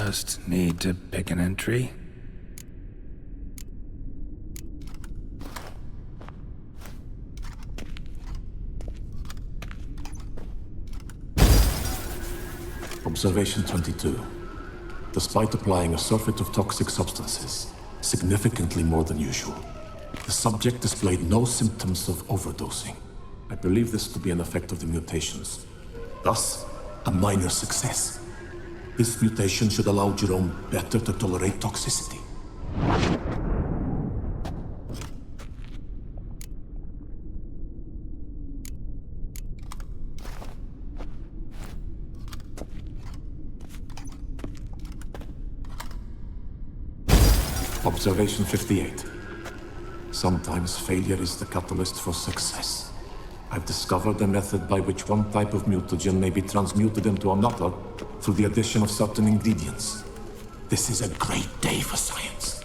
Just need to pick an entry. Observation 22. Despite applying a surfeit of toxic substances, significantly more than usual, the subject displayed no symptoms of overdosing. I believe this to be an effect of the mutations. Thus, a minor success. This mutation should allow Jerome better to tolerate toxicity. Observation 58. Sometimes failure is the catalyst for success. I've discovered a method by which one type of mutagen may be transmuted into another through the addition of certain ingredients. This is a great day for science.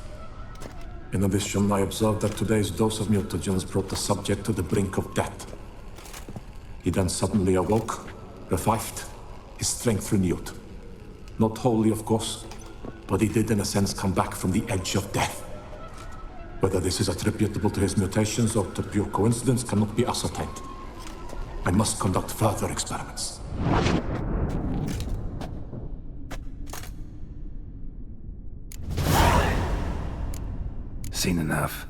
In addition, I observed that today's dose of mutagens brought the subject to the brink of death. He then suddenly awoke, revived, his strength renewed. Not wholly, of course, but he did in a sense come back from the edge of death. Whether this is attributable to his mutations or to pure coincidence cannot be ascertained. I must conduct further experiments. Seen enough.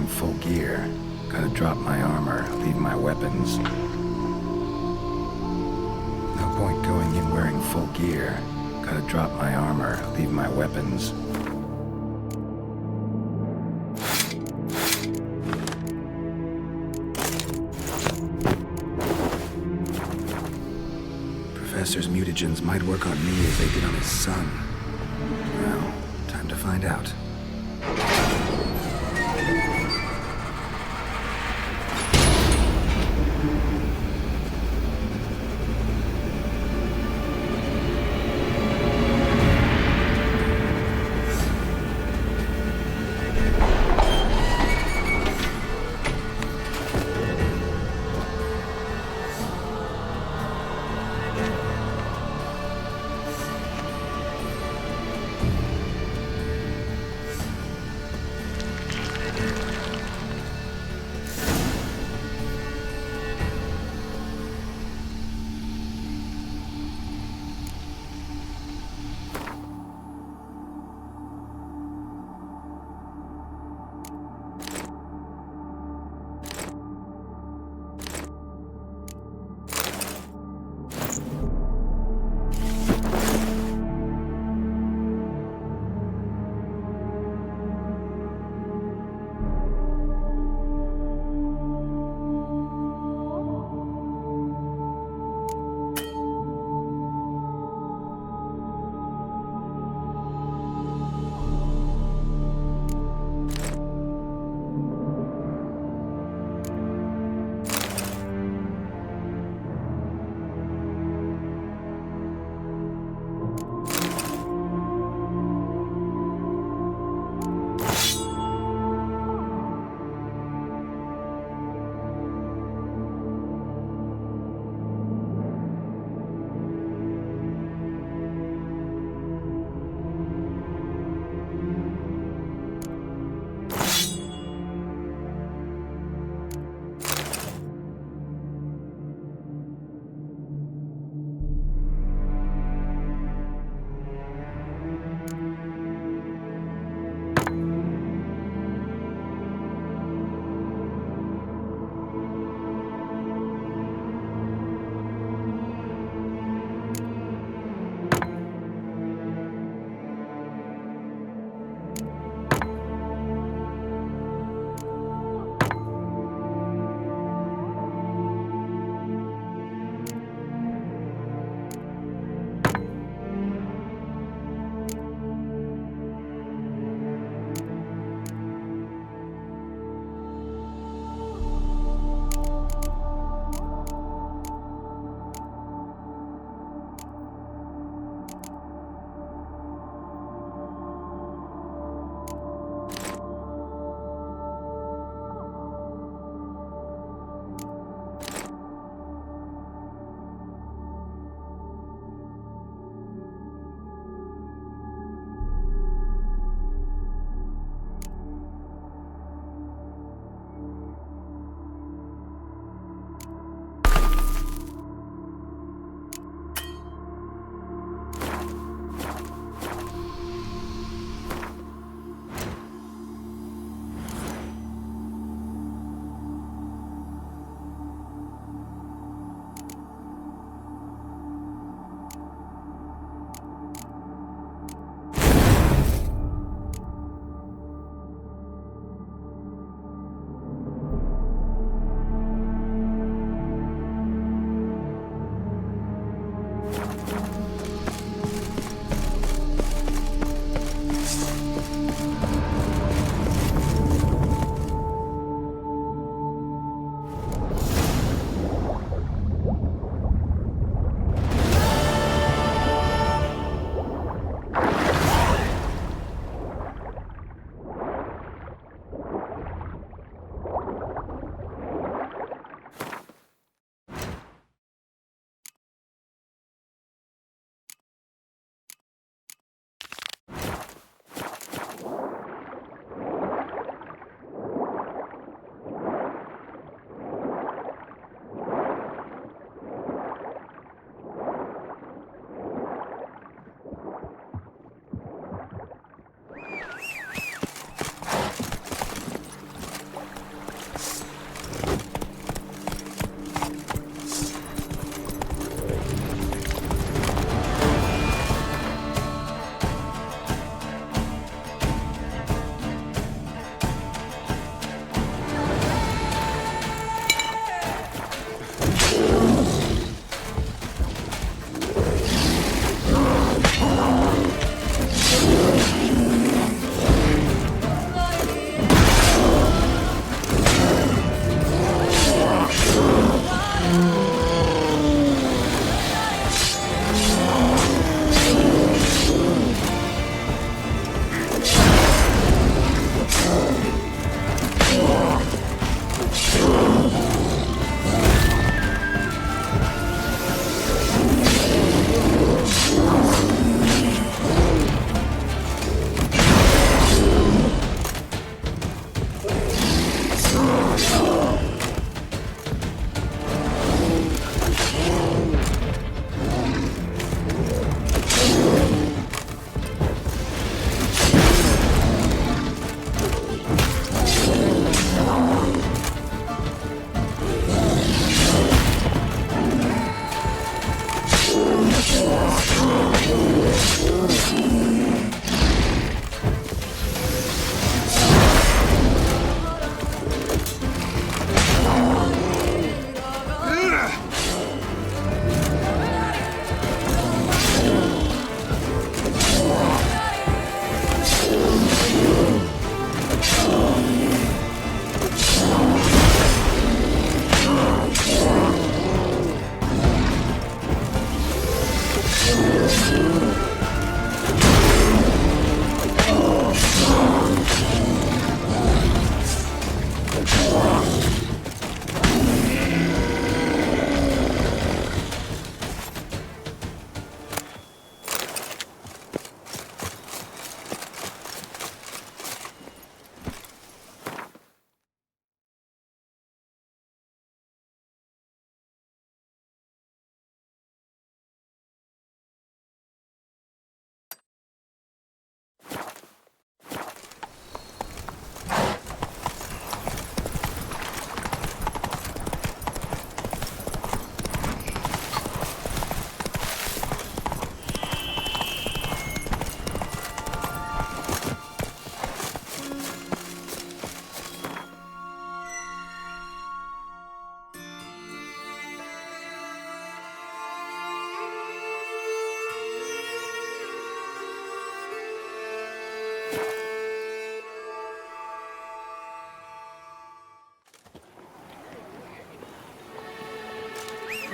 Full gear. Gotta drop my armor, leave my weapons. No point going in wearing full gear. Gotta drop my armor, leave my weapons. Professor's mutagens might work on me as they did on his son. Well, time to find out.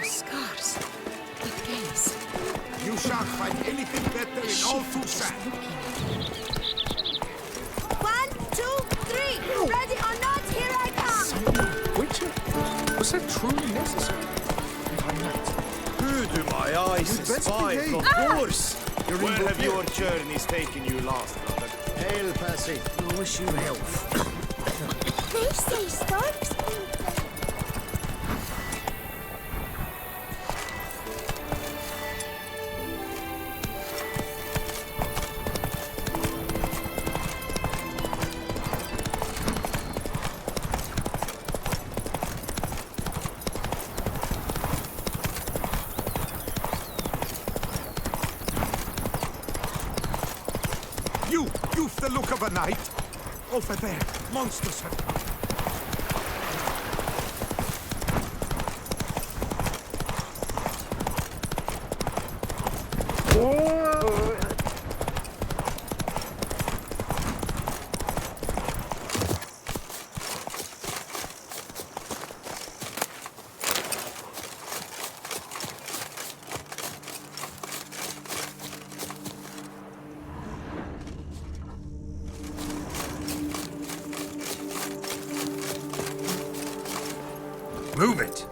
Those scars. The face. You shan't find anything better in all Toussaint. 1, 2, 3. Ready or not, here I come. Witcher? Was that truly necessary? If I'm not. Who do my eyes You'd best spy behave. from yours? Where have here. your journeys taken you last, brother? Hail, Percy. I wish you health. They say storms. You've the look of a knight. Over there, monsters have come. Move it!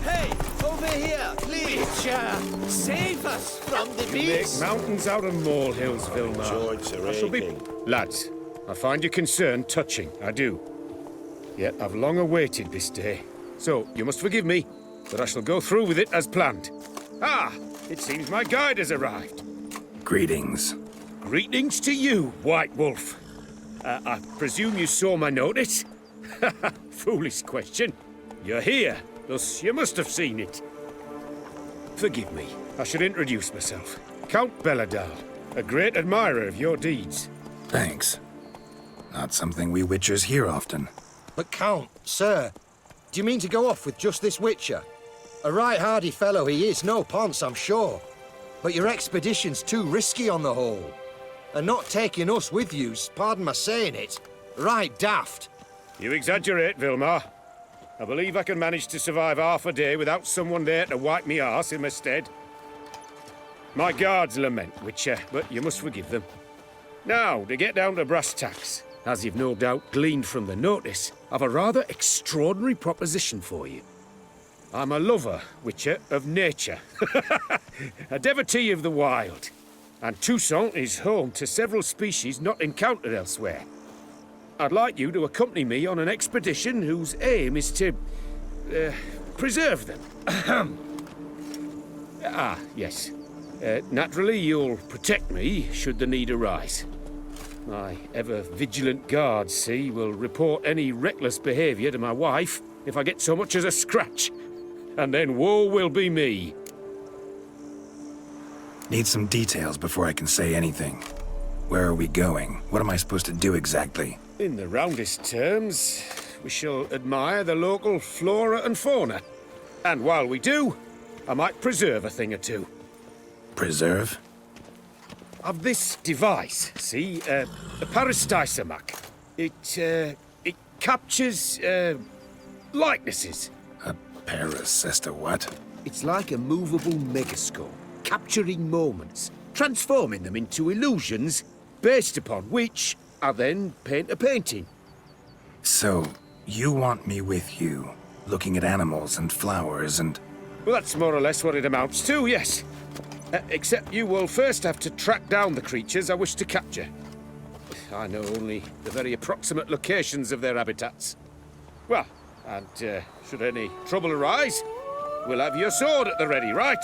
Hey, over here, please. Save us from the beast. Mountains out of molehills, Vilmar. I shall be... Lads, I find your concern touching, I do. Yet I've long awaited this day. So, you must forgive me, but I shall go through with it as planned. Ah, it seems my guide has arrived. Greetings. Greetings to you, White Wolf. I presume you saw my notice? Foolish question. You're here, thus you must have seen it. Forgive me, I should introduce myself. Count Belladal, a great admirer of your deeds. Thanks. Not something we Witchers hear often. But Count, sir, do you mean to go off with just this Witcher? A right hardy fellow he is, no ponce, I'm sure. But your expedition's too risky on the whole. And not taking us with you's, pardon my saying it, right daft. You exaggerate, Vilmar. I believe I can manage to survive half a day without someone there to wipe me arse in my stead. My guards lament, Witcher, but you must forgive them. Now, to get down to brass tacks, as you've no doubt gleaned from the notice, I've a rather extraordinary proposition for you. I'm a lover, Witcher, of nature. A devotee of the wild. And Toussaint is home to several species not encountered elsewhere. I'd like you to accompany me on an expedition whose aim is to... preserve them. Yes. Naturally, you'll protect me should the need arise. My ever-vigilant guards, see, will report any reckless behaviour to my wife if I get so much as a scratch. And then woe will be me. Need some details before I can say anything. Where are we going? What am I supposed to do exactly? In the roundest terms, we shall admire the local flora and fauna. And while we do, I might preserve a thing or two. Preserve? Of this device, see, a parastysamac. It captures, likenesses. A parasesta what? It's like a movable megascope, capturing moments, transforming them into illusions, based upon which I then paint a painting. So, you want me with you, looking at animals and flowers and... Well, that's more or less what it amounts to, yes. Except you will first have to track down the creatures I wish to capture. I know only the very approximate locations of their habitats. Well, and should any trouble arise, we'll have your sword at the ready, right?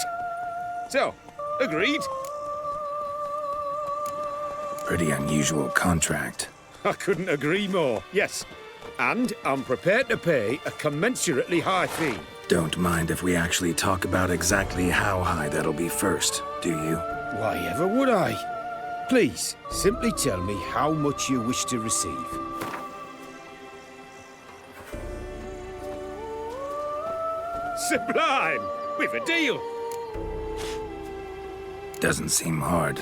So, agreed? Pretty unusual contract. I couldn't agree more, yes. And I'm prepared to pay a commensurately high fee. Don't mind if we actually talk about exactly how high that'll be first, do you? Why ever would I? Please, simply tell me how much you wish to receive. Sublime! We've a deal! Doesn't seem hard.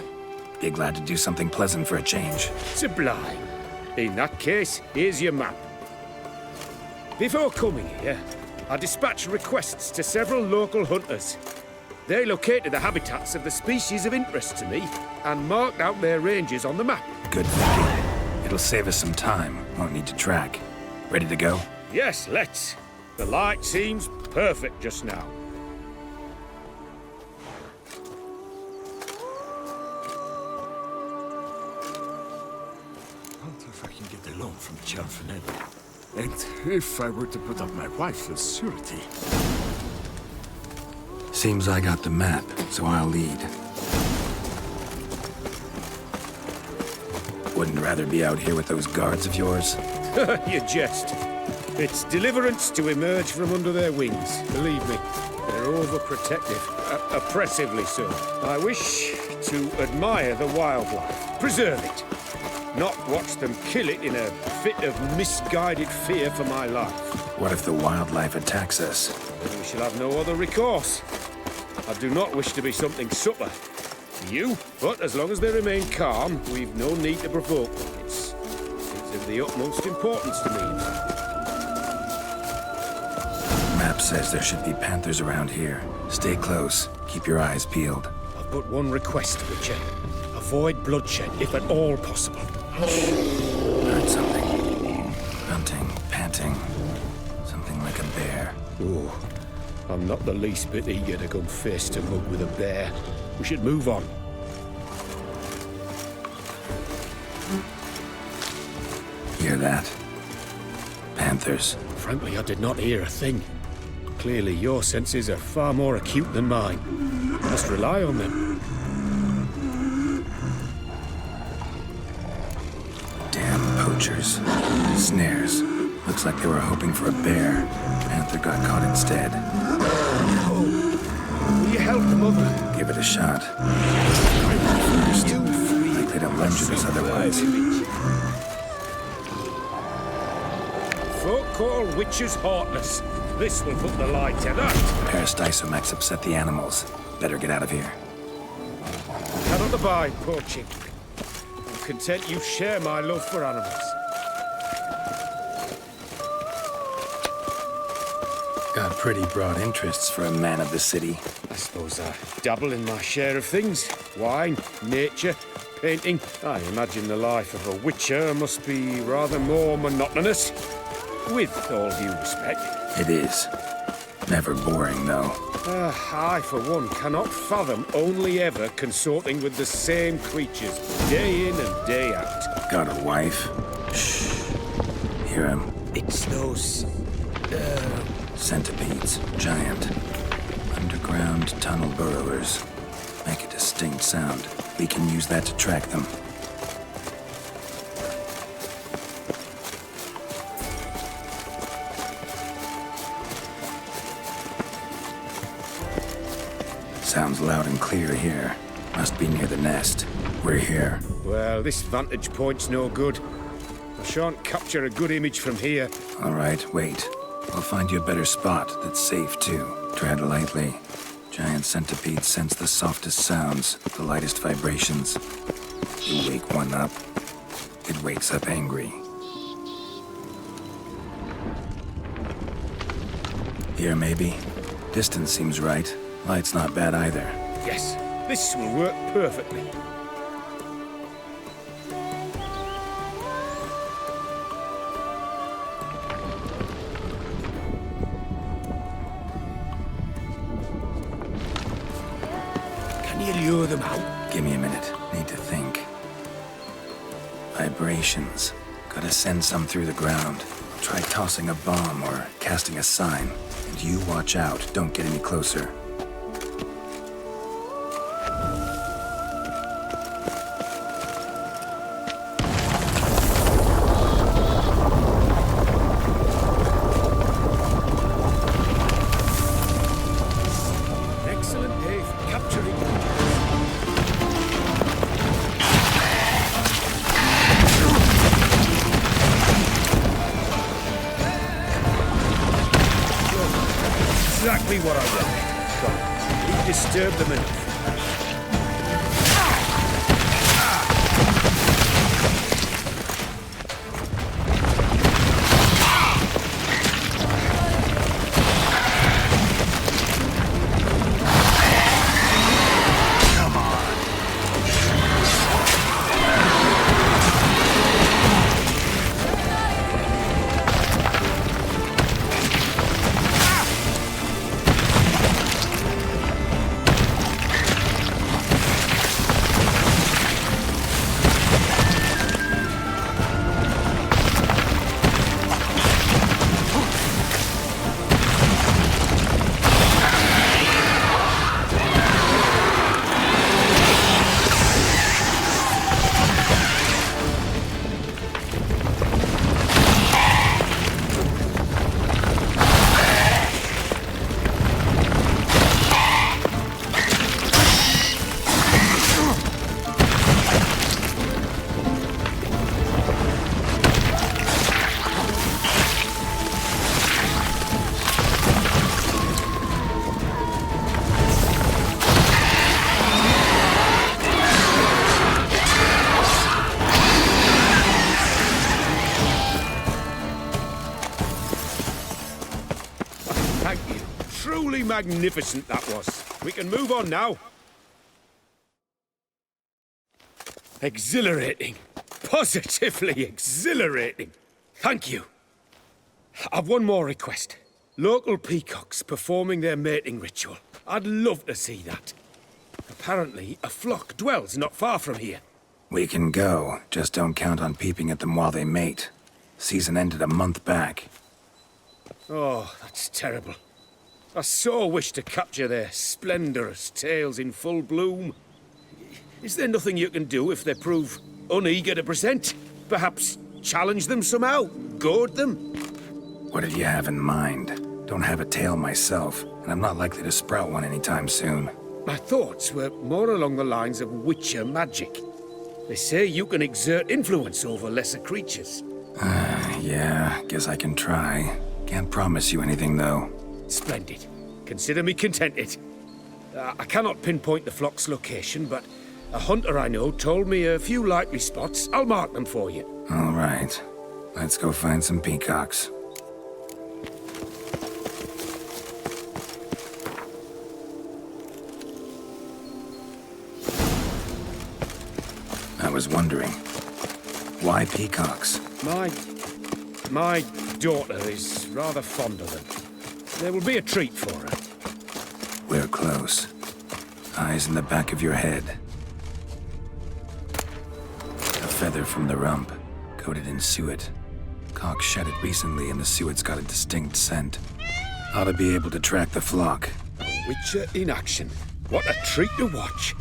Be glad to do something pleasant for a change. Sublime. In that case, here's your map. Before coming here, I dispatched requests to several local hunters. They located the habitats of the species of interest to me and marked out their ranges on the map. Good thinking. It'll save us some time. Won't need to track. Ready to go? Yes, let's. The light seems perfect just now. I wonder if I can get a loan from Charfanelli. And if I were to put up my wife as surety. Seems I got the map, so I'll lead. Wouldn't rather be out here with those guards of yours? You jest. It's deliverance to emerge from under their wings. Believe me, they're overprotective. Oppressively so. I wish to admire the wildlife. Preserve it. Not watch them kill it in a fit of misguided fear for my life. What if the wildlife attacks us? Then we shall have no other recourse. I do not wish to be something supper to you, but as long as they remain calm, we've no need to provoke them. It's of the utmost importance to me. Map says there should be panthers around here. Stay close. Keep your eyes peeled. I've but one request, Witcher. Avoid bloodshed, if at all possible. Heard something. Grunting, panting. Something like a bear. Ooh, I'm not the least bit eager to come face to mug with a bear. We should move on. Hear that? Panthers. Frankly, I did not hear a thing. Clearly, your senses are far more acute than mine. Must rely on them. Damn poachers. Snares. Looks like they were hoping for a bear. Panther got caught instead. Will you help the mother? Give it a shot. First. Like they don't lend you this otherwise. Folk call witches heartless. This will put the light to that. Peristysomax upset the animals. Better get out of here. Cannot abide poaching. I'm content you share my love for animals. Got pretty broad interests for a man of the city. I suppose I dabble in my share of things. Wine, nature, painting. I imagine the life of a witcher must be rather more monotonous. With all due respect. It is. Never boring, though. I, for one, cannot fathom only ever consorting with the same creatures, day in and day out. Got a wife? Shh. Hear him? It's those... Centipedes. Giant. Underground tunnel burrowers. Make a distinct sound. We can use that to track them. Sounds loud and clear here. Must be near the nest. We're here. Well, this vantage point's no good. I shan't capture a good image from here. All right, wait. I'll find you a better spot that's safe, too. Tread lightly. Giant centipedes sense the softest sounds, the lightest vibrations. You wake one up, it wakes up angry. Here, maybe? Distance seems right. Light's not bad either. Yes, this will work perfectly. Can you lure them out? Give me a minute. Need to think. Vibrations. Gotta send some through the ground. Try tossing a bomb or casting a sign. And you watch out. Don't get any closer. Excellent day for capturing. exactly what I want. Come on, you disturb them enough. Thank you. Truly magnificent that was. We can move on now. Exhilarating. Positively exhilarating. Thank you. I've one more request. Local peacocks performing their mating ritual. I'd love to see that. Apparently, a flock dwells not far from here. We can go, just don't count on peeping at them while they mate. Season ended a month back. Oh, that's terrible. I so wish to capture their splendorous tails in full bloom. Is there nothing you can do if they prove uneager to present? Perhaps challenge them somehow? Goad them? What did you have in mind? Don't have a tail myself, and I'm not likely to sprout one anytime soon. My thoughts were more along the lines of witcher magic. They say you can exert influence over lesser creatures. Yeah, guess I can try. Can't promise you anything, though. Splendid. Consider me contented. I cannot pinpoint the flock's location, but a hunter I know told me a few likely spots. I'll mark them for you. All right. Let's go find some peacocks. I was wondering, why peacocks? My daughter is rather fond of them. There will be a treat for her. We're close. Eyes in the back of your head. A feather from the rump, coated in suet. Cock shed it recently and the suet's got a distinct scent. Ought to be able to track the flock. Witcher in action. What a treat to watch.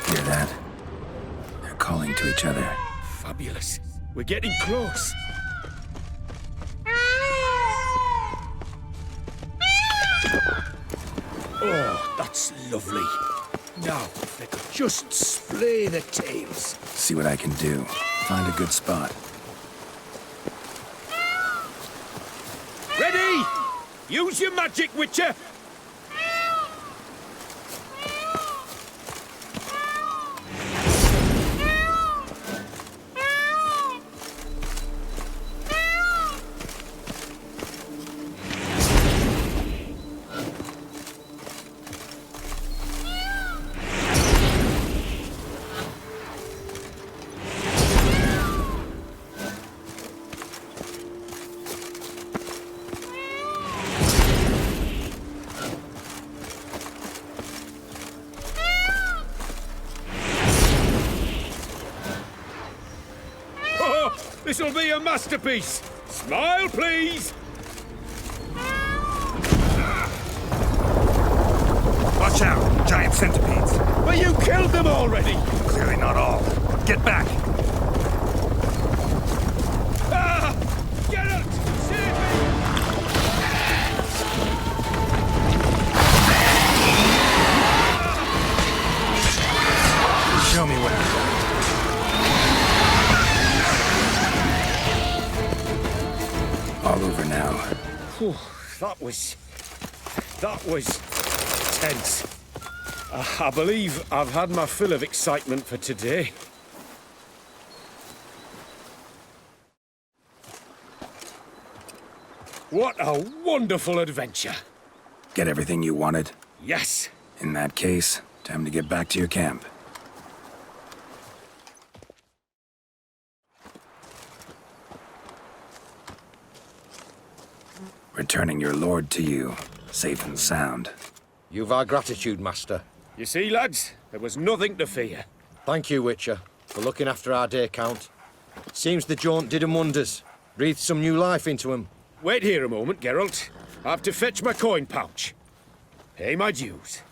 Hear that? They're calling to each other. Fabulous. We're getting close. Oh, that's lovely. Now, if they could just splay their tails. See what I can do. Find a good spot. Ready? Use your magic, Witcher! This'll be a masterpiece! Smile, please! Watch out, giant centipedes. But you killed them already! Clearly not all. Get back! Ah! Geralt! Save me! Show me where. Whew, that was tense. I believe I've had my fill of excitement for today. What a wonderful adventure. Get everything you wanted? Yes. In that case, time to get back to your camp. Returning your lord to you, safe and sound. You've our gratitude, Master. You see, lads, there was nothing to fear. Thank you, Witcher, for looking after our day count. Seems the jaunt did 'em wonders. Breathed some new life into 'em. Wait here a moment, Geralt. I have to fetch my coin pouch. Pay my dues.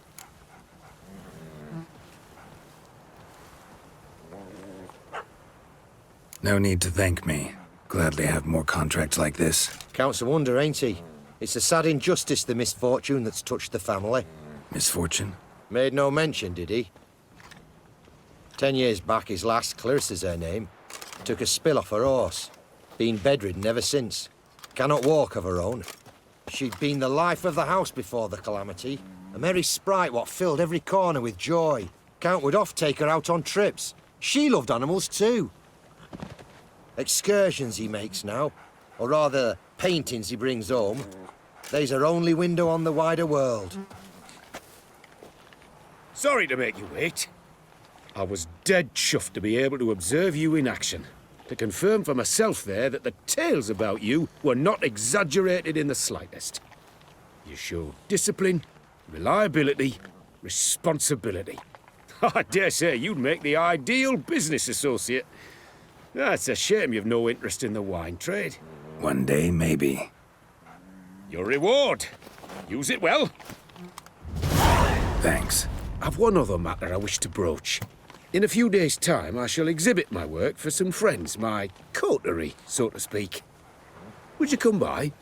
No need to thank me. Gladly have more contracts like this. Counts a wonder, ain't he? It's a sad injustice, the misfortune that's touched the family. Misfortune? Made no mention, did he? 10 years back, his lass, Clarissa's her name, took a spill off her horse. Been bedridden ever since. Cannot walk of her own. She'd been the life of the house before the calamity. A merry sprite what filled every corner with joy. Count would oft take her out on trips. She loved animals too. Excursions he makes now, or rather, paintings he brings home. They's her only window on the wider world. Sorry to make you wait. I was dead chuffed to be able to observe you in action. To confirm for myself there that the tales about you were not exaggerated in the slightest. You showed discipline, reliability, responsibility. I dare say you'd make the ideal business associate. It's a shame you've no interest in the wine trade. One day, maybe. Your reward. Use it well. Thanks. I've one other matter I wish to broach. In a few days' time, I shall exhibit my work for some friends, my coterie, so to speak. Would you come by?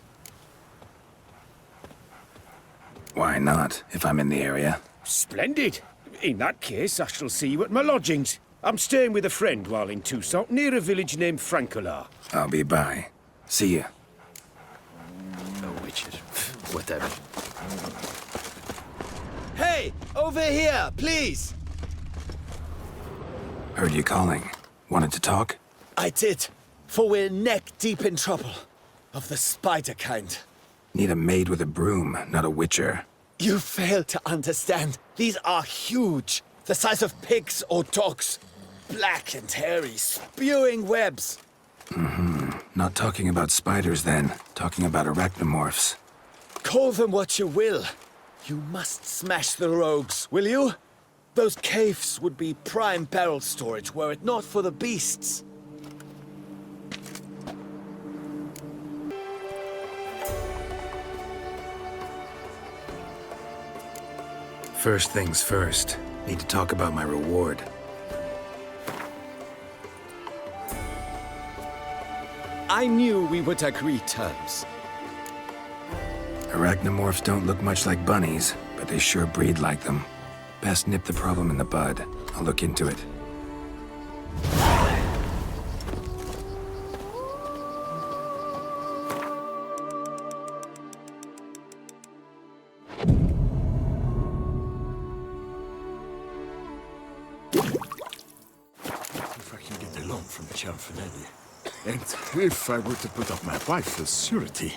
Why not, if I'm in the area? Splendid. In that case, I shall see you at my lodgings. I'm staying with a friend while in Toussaint, near a village named Francois. I'll be by. See ya. Oh, Witcher. Whatever. Hey! Over here, please! Heard you calling. Wanted to talk? I did, for we're neck-deep in trouble. Of the spider kind. Need a maid with a broom, not a witcher. You fail to understand. These are huge. The size of pigs or dogs. Black and hairy, spewing webs. Not talking about spiders then. Talking about arachnomorphs. Call them what you will. You must smash the rogues, will you? Those caves would be prime barrel storage were it not for the beasts. First things first. Need to talk about my reward. I knew we would agree terms. Arachnomorphs don't look much like bunnies, but they sure breed like them. Best nip the problem in the bud. I'll look into it. If I can get a loan from Cianfanelli. And if I were to put up my wife as surety.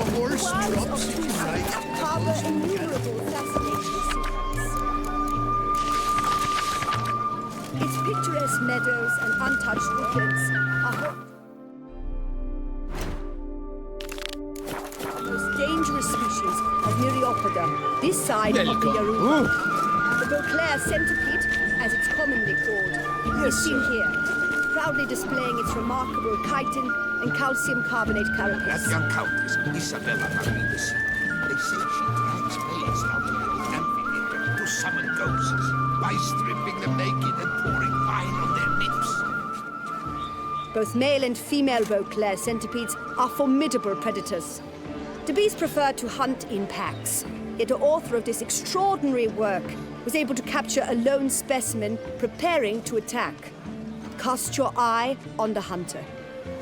The wives of Toussaint harbor innumerable fascinating secrets. Its picturesque meadows and untouched woodlands are the most dangerous species of Myriapoda, this side of the Yaru. The Beauclair centipede, as it's commonly called, is seen here, proudly displaying its remarkable chitin and calcium carbonate That carapace. young countess, Isabella Marinas. They say she drags maids down the little amphitheater to summon ghosts by stripping them naked and pouring wine on their lips. Both male and female Beauclair centipedes are formidable predators. The bees prefer to hunt in packs, yet the author of this extraordinary work was able to capture a lone specimen preparing to attack. Cast your eye on the hunter,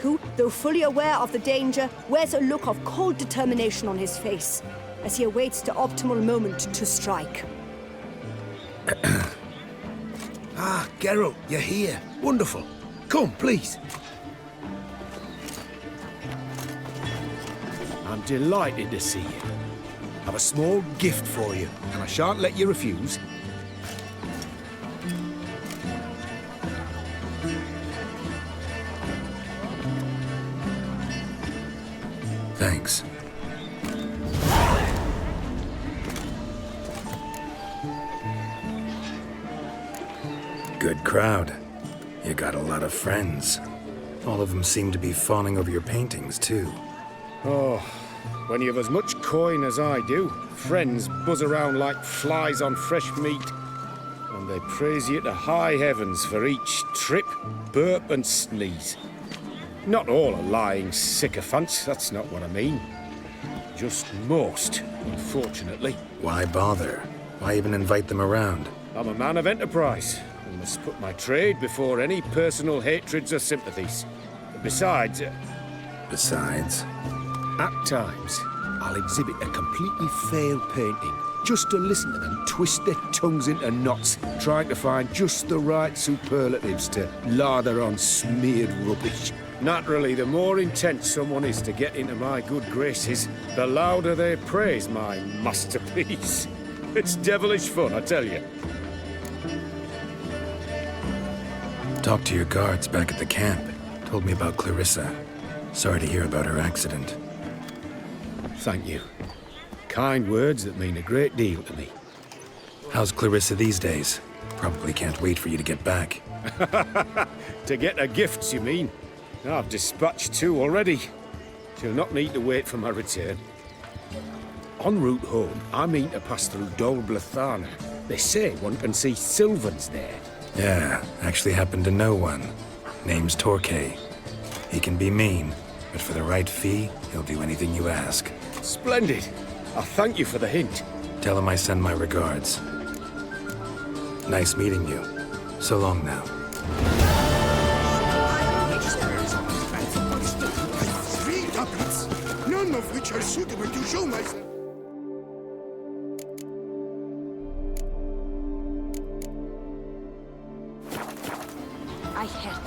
who, though fully aware of the danger, wears a look of cold determination on his face as he awaits the optimal moment to strike. Ah, Geralt, you're here. Wonderful. Come, please. I'm delighted to see you. I've a small gift for you, and I shan't let you refuse. Thanks. Good crowd. You got a lot of friends. All of them seem to be fawning over your paintings, too. Oh, when you have as much coin as I do, friends buzz around like flies on fresh meat. And they praise you to high heavens for each trip, burp and sneeze. Not all are lying sycophants, that's not what I mean. Just most, unfortunately. Why bother? Why even invite them around? I'm a man of enterprise, and must put my trade before any personal hatreds or sympathies. Besides, Besides, At times, I'll exhibit a completely failed painting just to listen to them twist their tongues into knots, trying to find just the right superlatives to lather on smeared rubbish. naturally, the more intent someone is to get into my good graces, the louder they praise my masterpiece. It's devilish fun, I tell you. talked to your guards back at the camp. Told me about Clarissa. Sorry to hear about her accident. Thank you. Kind words that mean a great deal to me. How's Clarissa these days? Probably can't wait for you to get back. To get her gifts, you mean? I've dispatched 2 already. She'll not need to wait for my return. En route home, I mean to pass through Dol Blathana. They say one can see Sylvans there. Yeah, actually happen to know one. Name's Torquay. He can be mean, but for the right fee, he'll do anything you ask. Splendid. I thank you for the hint. Tell him I send my regards. Nice meeting you. So long now. 3 doublets, none of which are suitable to show myself. I had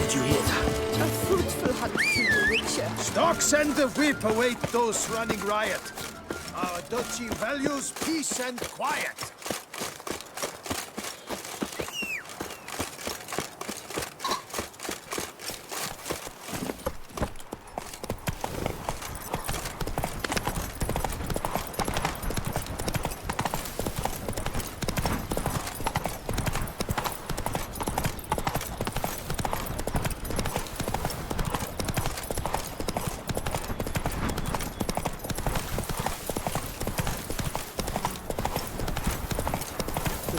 Did you hear that? a fruitful hunt for you, Witcher. Dogs and the whip await those running riot. Our duchy values peace and quiet.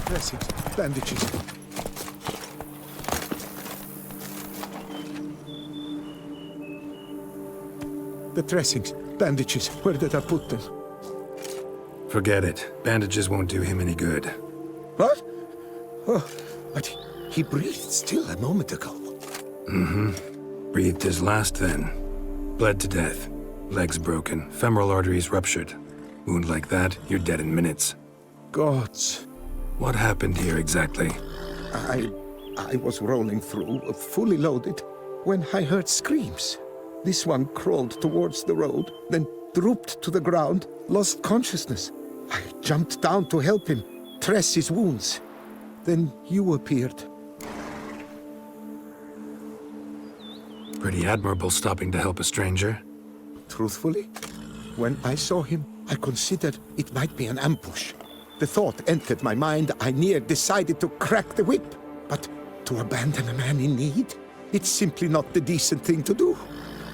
Dressings, bandages. The dressings, bandages, where did I put them? Forget it. Bandages won't do him any good. What? Oh, but He breathed still a moment ago. Breathed his last then. Bled to death. Legs broken, femoral arteries ruptured. Wound like that, you're dead in minutes. Gods. What happened here exactly? I was rolling through, fully loaded, when I heard screams. This one crawled towards the road, then drooped to the ground, lost consciousness. I jumped down to help him, dress his wounds. Then you appeared. Pretty admirable stopping to help a stranger. Truthfully, when I saw him, I considered it might be an ambush. The thought entered my mind, I near decided to crack the whip. But to abandon a man in need? It's simply not the decent thing to do.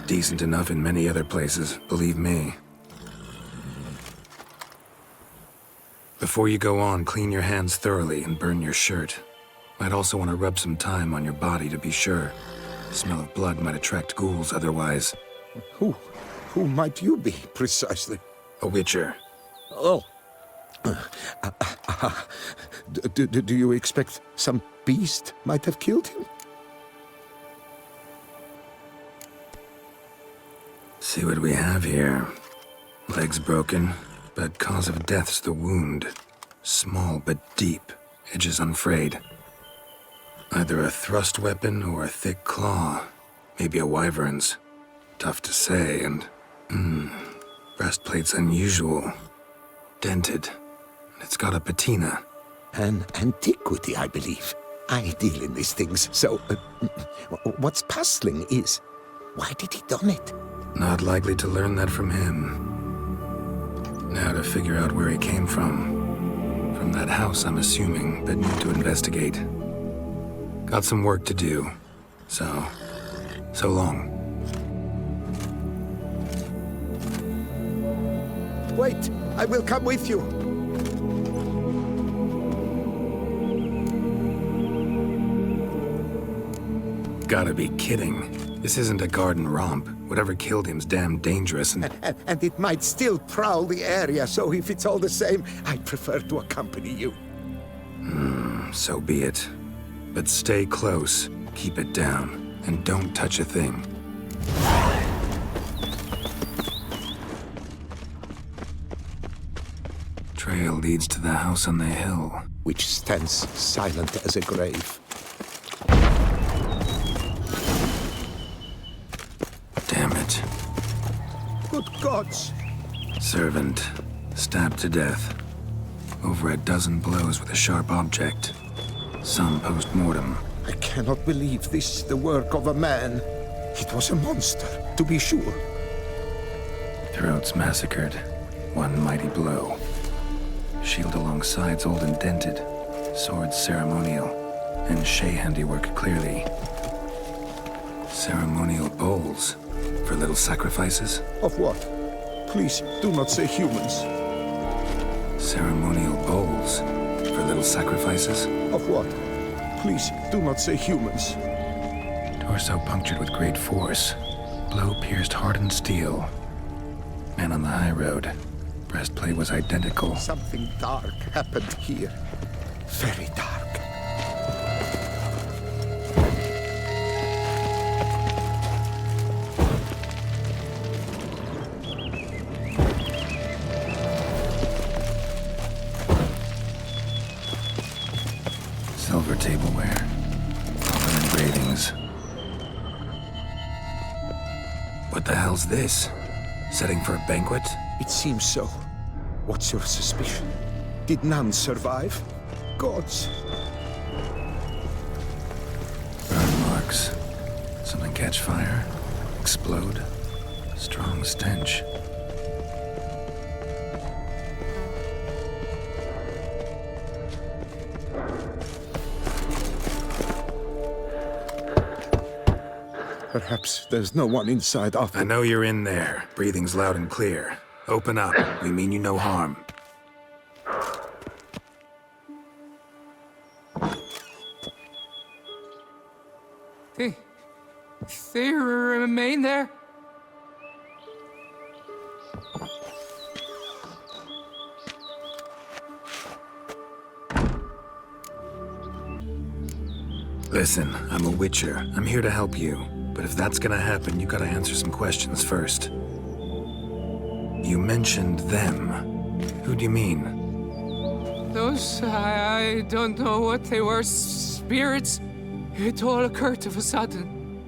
Decent enough in many other places, believe me. Before you go on, clean your hands thoroughly and burn your shirt. Might also want to rub some thyme on your body to be sure. The smell of blood might attract ghouls otherwise. Who might you be, precisely? A witcher. Oh. Do you expect some beast might have killed him? See what we have here. Legs broken, but cause of death's the wound. Small but deep, edges unfrayed. Either a thrust weapon or a thick claw. Maybe a wyvern's. Tough to say, and... breastplate's unusual. Dented. It's got a patina. An antiquity, I believe. I deal in these things, so... what's puzzling is... why did he done it? Not likely to learn that from him. Now to figure out where he came from. From that house, I'm assuming, but need to investigate. Got some work to do. So long. Wait, I will come with you. Gotta be kidding. This isn't a garden romp. Whatever killed him's damn dangerous and... And it might still prowl the area, so if it's all the same, I prefer to accompany you. So be it. But stay close, keep it down, and don't touch a thing. Trail leads to the house on the hill. Which stands silent as a grave. Damn it. Good gods! Servant, stabbed to death. Over a dozen blows with a sharp object. Some post-mortem. I cannot believe this is the work of a man. It was a monster, to be sure. Throats massacred. One mighty blow. Shield along sides old and dented. Swords ceremonial. And Shay handiwork clearly. Ceremonial bowls. For little sacrifices? Of what? Please, do not say humans. Ceremonial bowls. For little sacrifices? Of what? Please, do not say humans. Torso punctured with great force. Blow pierced hardened steel. Man on the high road. Breastplate was identical. Something dark happened here. Very dark. Silver tableware. Common engravings. What the hell's this? Setting for a banquet? It seems so. What's your suspicion? Did none survive? Gods. Burn marks. Something catch fire? Explode? Strong stench. Perhaps there's no one inside after... I know you're in there. Breathing's loud and clear. Open up. We mean you no harm. They remain there? Listen, I'm a witcher. I'm here to help you. But if that's gonna happen, you gotta answer some questions first. You mentioned them. Who do you mean? Those, I don't know what they were. Spirits. It all occurred of a sudden.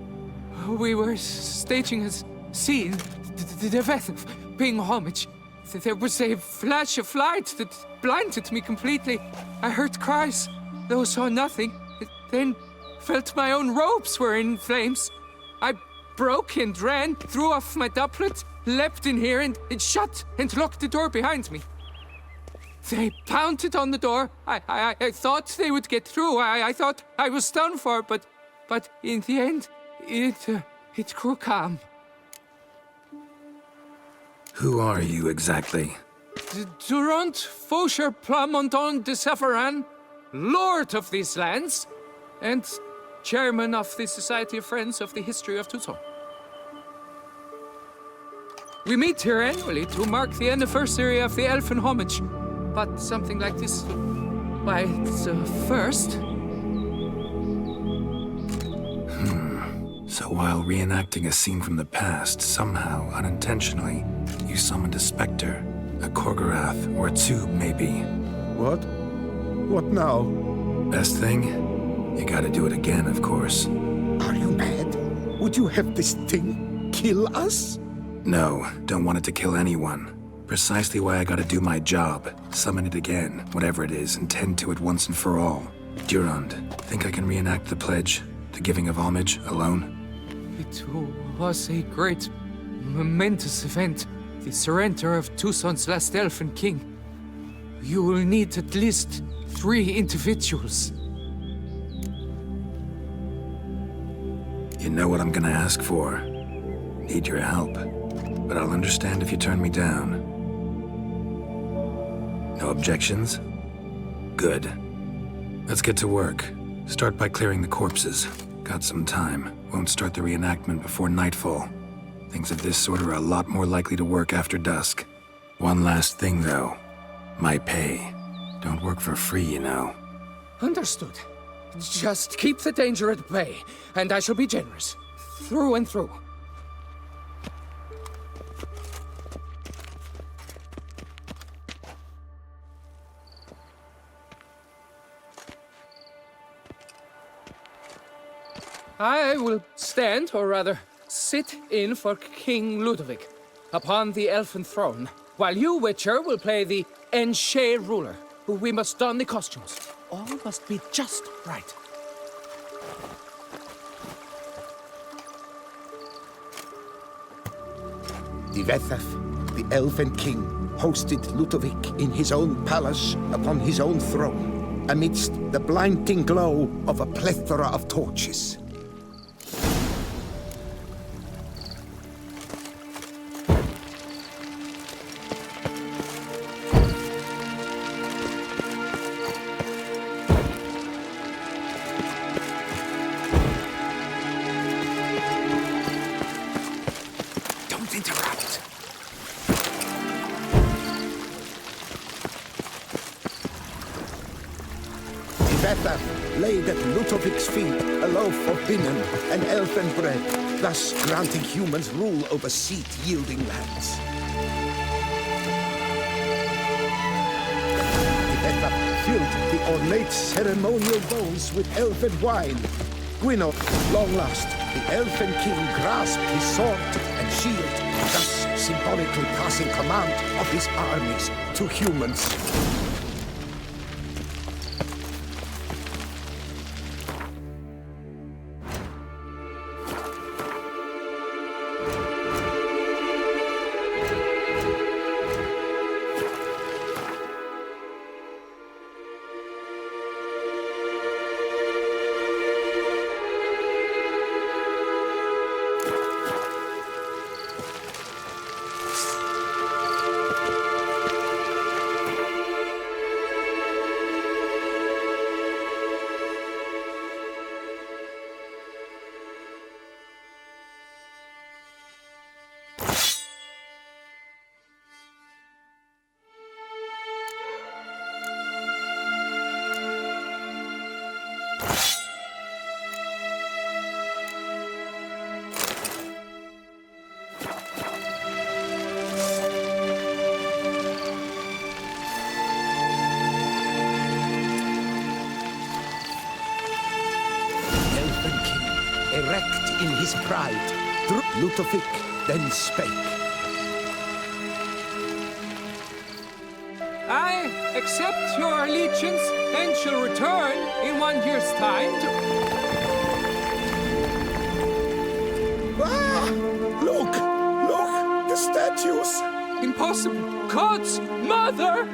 We were staging a scene, the death of paying homage. There was a flash of light that blinded me completely. I heard cries, though saw nothing. Then felt my own robes were in flames. I broke and ran, threw off my doublet, leapt in here and shut and locked the door behind me. They pounded on the door. I thought they would get through. I thought I was done for, but in the end, it grew calm. Who are you exactly? Durant Faucher Plamondon de Savarin, Lord of these lands, and Chairman of the Society of Friends of the History of Toussaint. We meet here annually to mark the anniversary of the Elfin Homage, but something like this, why, it's a first. So while reenacting a scene from the past, somehow, unintentionally, you summoned a specter, a Korgorath, or a tube, maybe. What? What now? Best thing? You gotta do it again, of course. Are you mad? Would you have this thing kill us? No, don't want it to kill anyone. Precisely why I gotta do my job. Summon it again, whatever it is, and tend to it once and for all. Durand, think I can reenact the pledge? The giving of homage, alone? It was a great, momentous event. The surrender of Toussaint's last elfin king. You will need at least 3 individuals. You know what I'm gonna ask for. Need your help. But I'll understand if you turn me down. No objections? Good. Let's get to work. Start by clearing the corpses. Got some time. Won't start the reenactment before nightfall. Things of this sort are a lot more likely to work after dusk. One last thing, though. My pay. Don't work for free, you know. Understood. Just keep the danger at bay, and I shall be generous. Through and through. I will stand, or rather, sit in for King Ludovic, upon the elfin throne, while you, Witcher, will play the Enche ruler. We must don the costumes. All must be just right. Divethaf, the Elven King, hosted Ludovic in his own palace upon his own throne, amidst the blinding glow of a plethora of torches. Divethaf laid at Ludovic's feet a loaf of binnen and elfin bread, thus granting humans rule over seed-yielding lands. Divethaf filled the ornate ceremonial bowls with elfin wine. Gwynor, long lost, the elfin king grasped his sword and shield, thus symbolically passing command of his armies to humans. erect in his pride. Ludovic then spake. I accept your allegiance and shall return in 1 year's time to... Ah! Look! Look! The statues! Impossible! God's mother!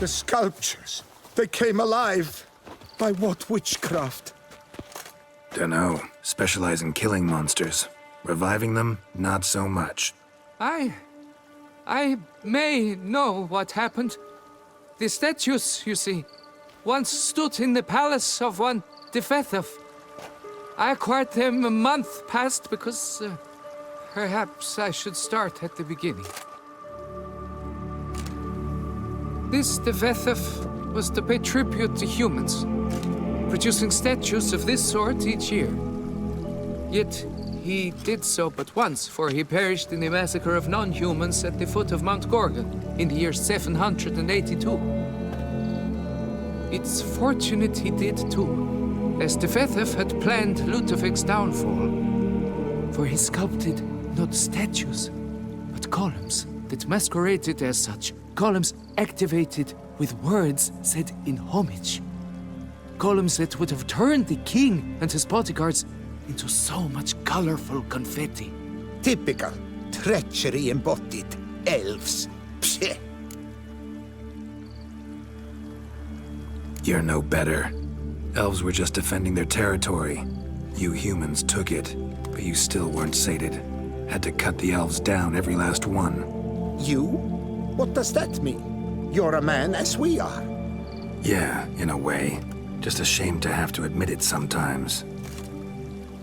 The sculptures, they came alive. By what witchcraft? Dunno. Specialize in killing monsters. Reviving them, not so much. I may know what happened. The statues, you see, once stood in the palace of one Defethov. I acquired them a month past because perhaps I should start at the beginning. This Defethov was to pay tribute to humans, producing statues of this sort each year. Yet He did so but once, for he perished in the massacre of non-humans at the foot of Mount Gorgon in the year 782. It's fortunate he did too, as Tefethef had planned Ludovic's downfall. For he sculpted not statues, but columns that masqueraded as such. Columns activated with words said in homage. Columns that would have turned the king and his bodyguards into so much colorful confetti. Typical. Treachery embodied. Elves. Psheh. You're no better. Elves were just defending their territory. You humans took it, but you still weren't sated. Had to cut the elves down, every last one. You? What does that mean? You're a man as we are. Yeah, in a way. Just ashamed to have to admit it sometimes.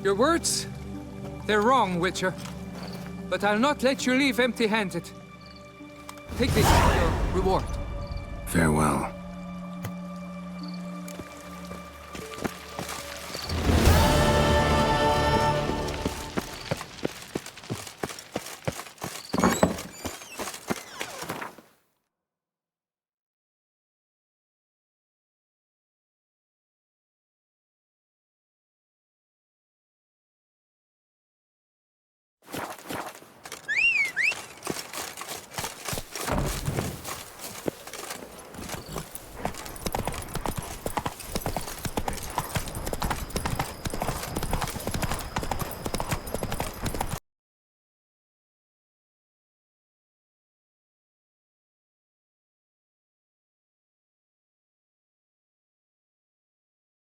Your words, they're wrong, Witcher. But I'll not let you leave empty-handed. Take this as your reward. Farewell.